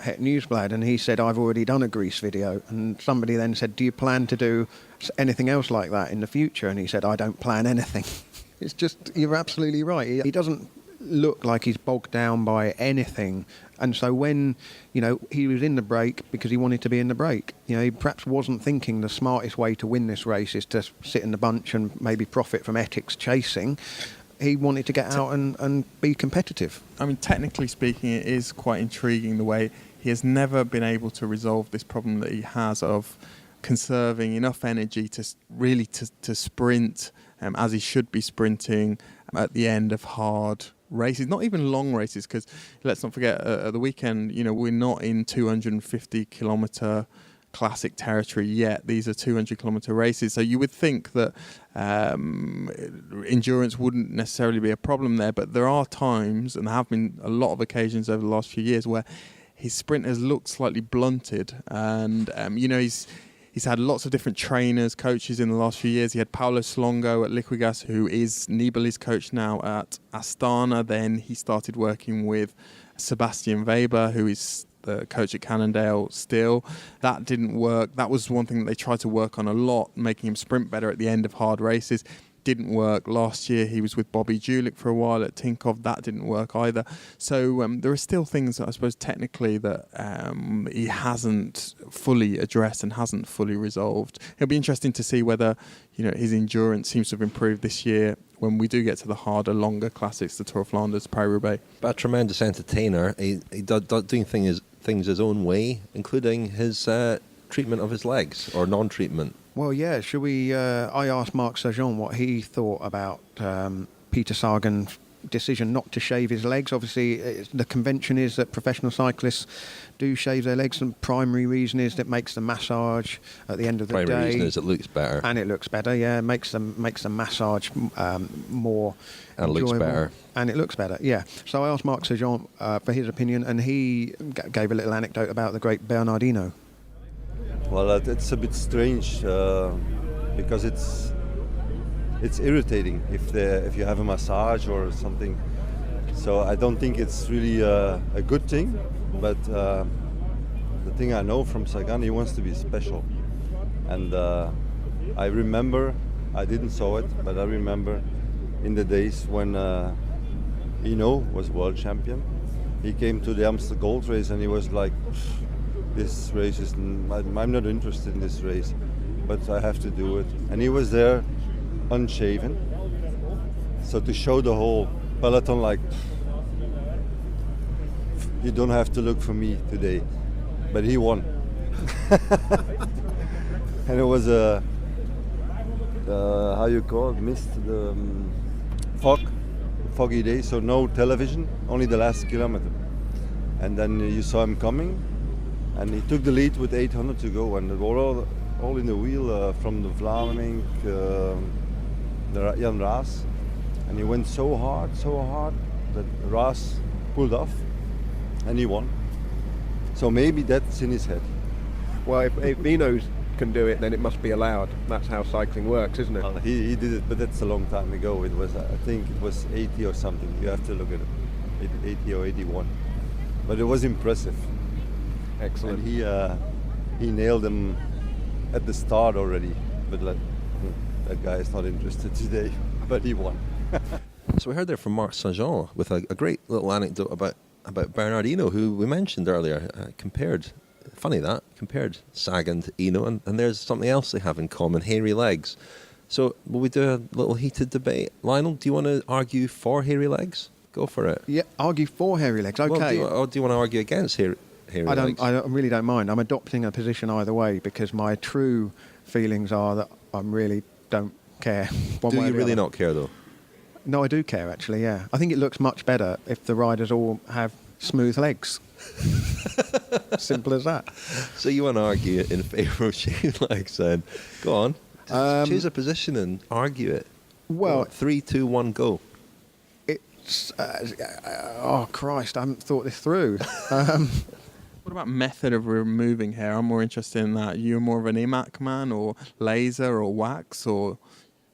Het Nieuwsblad, and he said, I've already done a Greece video. And somebody then said, do you plan to do anything else like that in the future? And he said, I don't plan anything. It's just, you're absolutely right. He doesn't look like he's bogged down by anything. And so when, he was in the break because he wanted to be in the break, he perhaps wasn't thinking the smartest way to win this race is to sit in the bunch and maybe profit from Ethics chasing. He wanted to get out and be competitive. I mean, technically speaking, it is quite intriguing the way he has never been able to resolve this problem that he has of conserving enough energy to really to sprint as he should be sprinting at the end of hard races, not even long races, because let's not forget at the weekend, we're not in 250 kilometre classic territory yet. These are 200 kilometre races, so you would think that endurance wouldn't necessarily be a problem there, but there are times, and there have been a lot of occasions over the last few years, where his sprint has looked slightly blunted, and he's had lots of different trainers, coaches in the last few years. He had Paolo Slongo at Liquigas, who is Nibali's coach now at Astana. Then he started working with Sebastian Weber, who is the coach at Cannondale still. That didn't work. That was one thing that they tried to work on a lot, making him sprint better at the end of hard races. didn't work. Last year he was with Bobby Julich for a while at Tinkoff. That didn't work either. So there are still things that I suppose technically that he hasn't fully addressed and hasn't fully resolved. It'll be interesting to see whether his endurance seems to have improved this year when we do get to the harder, longer classics, the Tour of Flanders, Paris-Roubaix. But a tremendous entertainer. He doing things his own way, including his treatment of his legs or non-treatment. Well, yeah, should we... I asked Marc Sergeant what he thought about Peter Sagan's decision not to shave his legs. Obviously, the convention is that professional cyclists do shave their legs, and primary reason is that it makes the massage at the end of the day. Primary reason is it looks better. And it looks better, yeah. It makes the massage more and enjoyable. Looks better. And it looks better, yeah. So I asked Marc Sergeant for his opinion, and he gave a little anecdote about the great Bernardino. Well, it's a bit strange because it's irritating if you have a massage or something. So I don't think it's really a good thing. But the thing I know from Sagan, he wants to be special. And I remember, I didn't saw it, but I remember in the days when was world champion. He came to the Amstel Gold Race and he was like, this race is, I'm not interested in this race, but I have to do it. And he was there unshaven. So to show the whole peloton like, you don't have to look for me today. But he won. And it was a, how you call it, the foggy day, so no television, only the last kilometer. And then you saw him coming, and he took the lead with 800 to go, and they were all in the wheel from the Vlaming, the Jan Raas, and he went so hard that Raas pulled off, and he won. So maybe that's in his head. Well, if Minos can do it, then it must be allowed. That's how cycling works, isn't it? Well, he did it, but that's a long time ago. It was, I think it was 80 or something. You have to look at it, 80 or 81. But it was impressive. Excellent. And he nailed them at the start already. But that guy is not interested today. But he won. So we heard there from Marc Sergeant with a great little anecdote about Bernardino, who we mentioned earlier, compared Sagan to Eno, and there's something else they have in common, hairy legs. So will we do a little heated debate? Lionel, do you want to argue for hairy legs? Go for it. Yeah, argue for hairy legs, okay. Well, do you want to argue against hairy legs? I really don't mind. I'm adopting a position either way because my true feelings are that I really don't care. Do you really not care, though? No, I do care, actually, yeah. I think it looks much better if the riders all have smooth legs. Simple as that. So you want to argue in favour of shaved legs then? Go on. Choose a position and argue it. Well, 3, 2, 1, go. It's... oh, Christ, I haven't thought this through. What about method of removing hair? I'm more interested in that. You're more of an imac man, or laser, or wax, or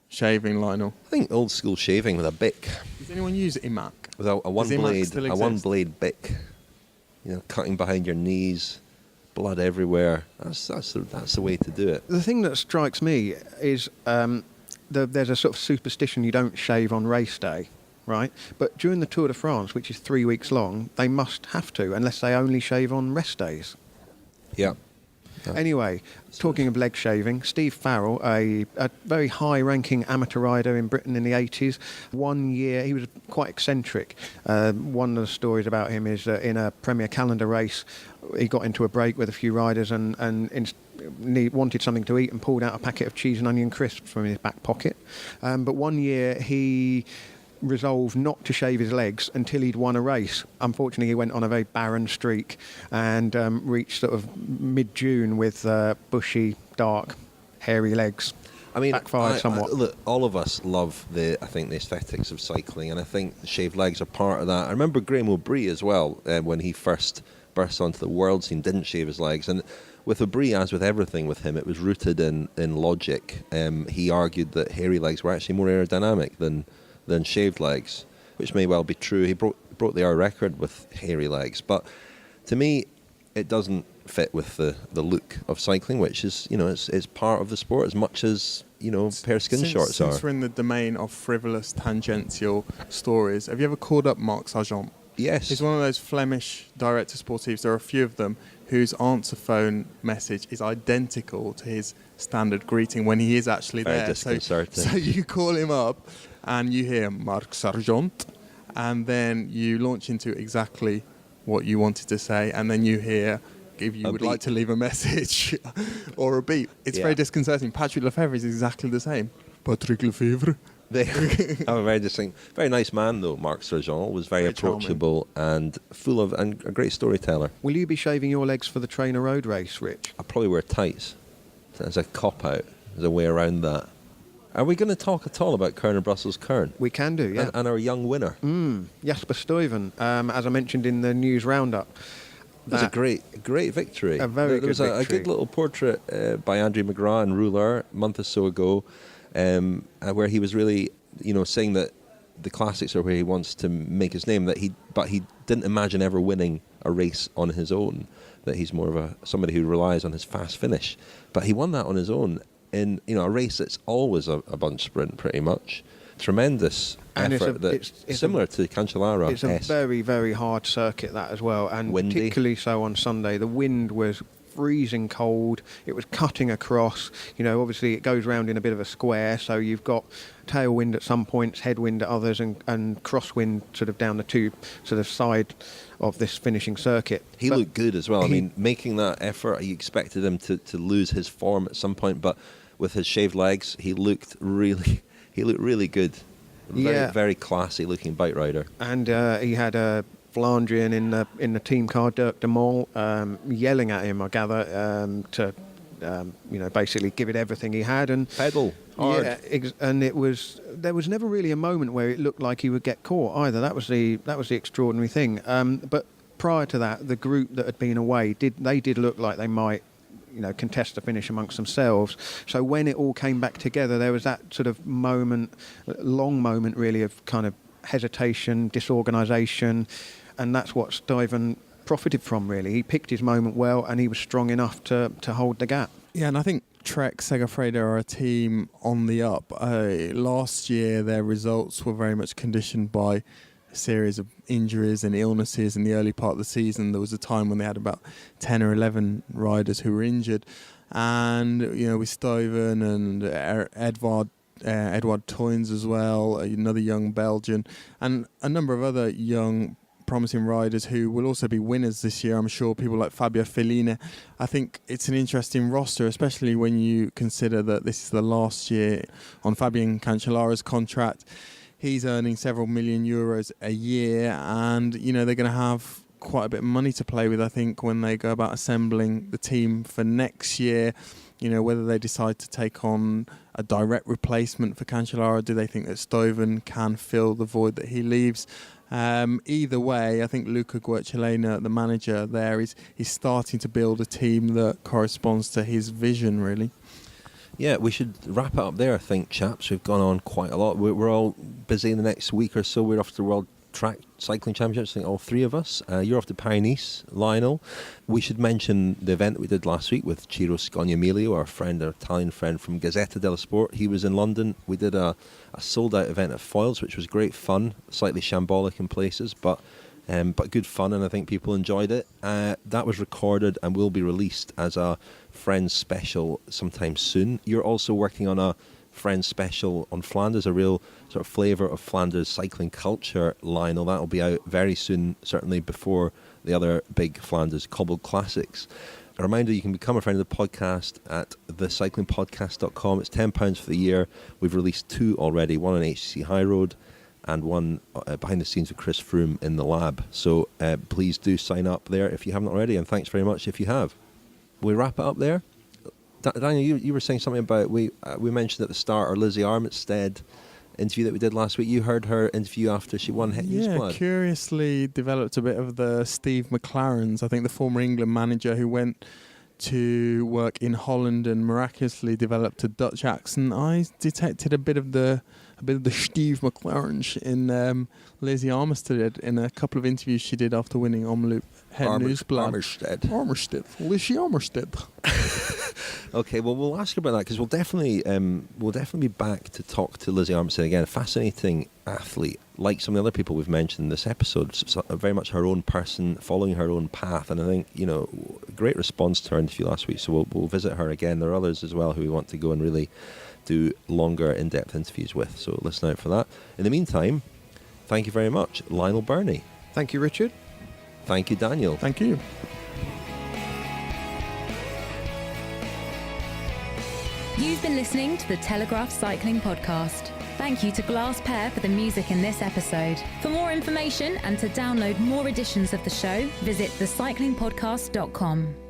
shaving, Lionel? I think old school shaving with a bic. Does anyone use imac? With a one blade bic. You know, cutting behind your knees, blood everywhere. That's the way to do it. The thing that strikes me is there's a sort of superstition you don't shave on race day, right? But during the Tour de France, which is 3 weeks long, they must have to, unless they only shave on rest days. Yeah. Anyway, talking of leg shaving, Steve Farrell, a very high-ranking amateur rider in Britain in the 80s, 1 year, he was quite eccentric. One of the stories about him is that in a Premier Calendar race, he got into a break with a few riders and wanted something to eat and pulled out a packet of cheese and onion crisps from his back pocket. But 1 year, he resolved not to shave his legs until he'd won a race. Unfortunately, he went on a very barren streak and reached sort of mid-June with bushy, dark, hairy legs. I mean, backfired somewhat. Look, all of us love the aesthetics of cycling, and I think shaved legs are part of that. I remember Graham O'Brien as well, when he first burst onto the world scene, didn't shave his legs. And with O'Brien, as with everything with him, it was rooted in logic. He argued that hairy legs were actually more aerodynamic than shaved legs, which may well be true. He broke the hour record with hairy legs, but to me, it doesn't fit with the look of cycling, which is, it's part of the sport as much as, pair of skin shorts are. Since we're in the domain of frivolous, tangential stories, have you ever called up Marc Sergeant? Yes. He's one of those Flemish director sportifs. There are a few of them whose answer phone message is identical to his standard greeting when he is actually Very there. disconcerting. So you call him up and you hear Marc Sergeant, and then you launch into exactly what you wanted to say, and then you hear if you would like to leave a message or a beep. It's very disconcerting. Patrick Lefevre is exactly the same. Patrick Lefevre. They have a very distinct, very nice man though. Marc Sergeant was very approachable and full of, and a great storyteller. Will you be shaving your legs for the Trainer Road race, Rich? I'll probably wear tights as a cop-out. There's a way around that. Are we going to talk at all about Kuurne-Brussels-Kuurne? We can do, yeah. And our young winner. Jasper Stuyven, as I mentioned in the news roundup. It was a great victory. A very There was good victory. a good little portrait by Andrew McGrath in Rouleur a month or so ago, where he was really, saying that the classics are where he wants to make his name. But he didn't imagine ever winning a race on his own. That he's more of somebody who relies on his fast finish. But he won that on his own in a race that's always a bunch sprint, pretty much. Tremendous effort. It's similar to Cancellara. It's a very, very hard circuit, that as well, and windy. Particularly so on Sunday. The wind was freezing cold. It was cutting across. Obviously it goes round in a bit of a square, so you've got tailwind at some points, headwind at others, and crosswind sort of down the two sort of side of this finishing circuit. He looked good as well. Making that effort, you expected him to lose his form at some point, but with his shaved legs, he looked really good. Very, very classy looking bike rider. And he had a Flandrian in the team car, Dirk de Mol, yelling at him, I gather, to basically give it everything he had and pedal hard. Yeah, and there was never really a moment where it looked like he would get caught either. That was the extraordinary thing. But prior to that, the group that had been away did look like they might contest the finish amongst themselves. So when it all came back together, there was that sort of long moment really of kind of hesitation, disorganisation, and that's what Stuyven profited from, really. He picked his moment well, and he was strong enough to hold the gap. Yeah, and I think Trek Segafredo are a team on the up. Last year, their results were very much conditioned by a series of injuries and illnesses in the early part of the season. There was a time when they had about 10 or 11 riders who were injured. And, with Stuyven and Edward Toynes as well, another young Belgian, and a number of other young promising riders who will also be winners this year, I'm sure. People like Fabio Fellini. I think it's an interesting roster, especially when you consider that this is the last year on Fabian Cancellara's contract. He's earning several million euros a year, and they're going to have quite a bit of money to play with, I think, when they go about assembling the team for next year. Whether they decide to take on a direct replacement for Cancellara, do they think that Stuyven can fill the void that he leaves? Either way, I think Luca Guercilena, the manager there, is starting to build a team that corresponds to his vision, really. Yeah, we should wrap it up there, I think, chaps. We've gone on quite a lot. We're all busy in the next week or so. We're off to the World Track Cycling Championships, I think all three of us. You're off to Paris-Nice, Lionel. We should mention the event that we did last week with Ciro Scognamiglio, our Italian friend from Gazzetta dello Sport. He was in London. We did a sold-out event at Foyles, which was great fun, slightly shambolic in places, but good fun, and I think people enjoyed it. That was recorded and will be released as a Friends special sometime soon. You're also working on a Friends special on Flanders, a real sort of flavour of Flanders cycling culture, Lionel. That'll be out very soon, certainly before the other big Flanders cobbled classics. A reminder, you can become a friend of the podcast at thecyclingpodcast.com. It's £10 for the year. We've released 2 already, one on HCC High Road and one behind the scenes with Chris Froome in the lab. So please do sign up there if you haven't already, and thanks very much if you have. We wrap it up there. Daniel, you were saying something about, we mentioned at the start, our Lizzie Armitstead interview that we did last week. You heard her interview after she won Het Nieuwsblad. Yeah, curiously developed a bit of the Steve McLaren's, I think the former England manager who went to work in Holland and miraculously developed a Dutch accent, I detected a bit of the Steve McLaren in Lizzie Armitstead in a couple of interviews she did after winning Omloop Het Nieuwsblad. Armitstead. Lizzie Armitstead. Okay, well, we'll ask her about that because we'll definitely be back to talk to Lizzie Armitstead again. A fascinating athlete, like some of the other people we've mentioned in this episode. So very much her own person, following her own path, and I think great response to her interview last week. So we'll visit her again. There are others as well who we want to go and really do longer, in-depth interviews with. So listen out for that. In the meantime, thank you very much, Lionel Birnie. Thank you, Richard. Thank you, Daniel. Thank you. You've been listening to the Telegraph Cycling Podcast. Thank you to Glass Pear for the music in this episode. For more information and to download more editions of the show, visit thecyclingpodcast.com.